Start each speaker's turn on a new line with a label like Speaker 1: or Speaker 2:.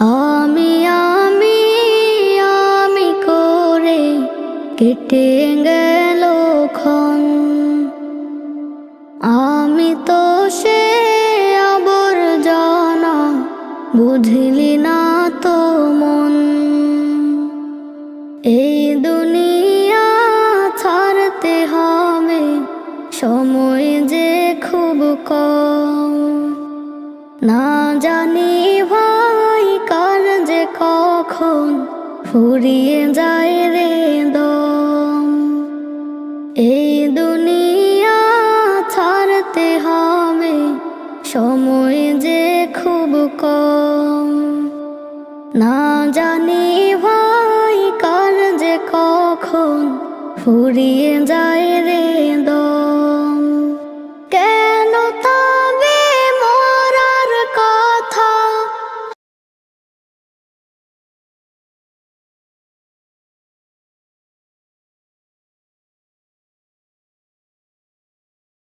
Speaker 1: আমি আমি আমি করে কেটে গেল ক্ষণ। আমি তো সে আবর্জনা, বুঝলি না তো মন। এই দুনিয়া ছাড়তে হবে, সময় যে খুব কম। না জানি ভাই কার যে কখন ফুরিয়ে যায় রে দম। এই দুনিয়া ছাড়তে হবে, সময় যে খুব কম। না জানি ভাই কার যে কখন ফুরিয়ে যায় রে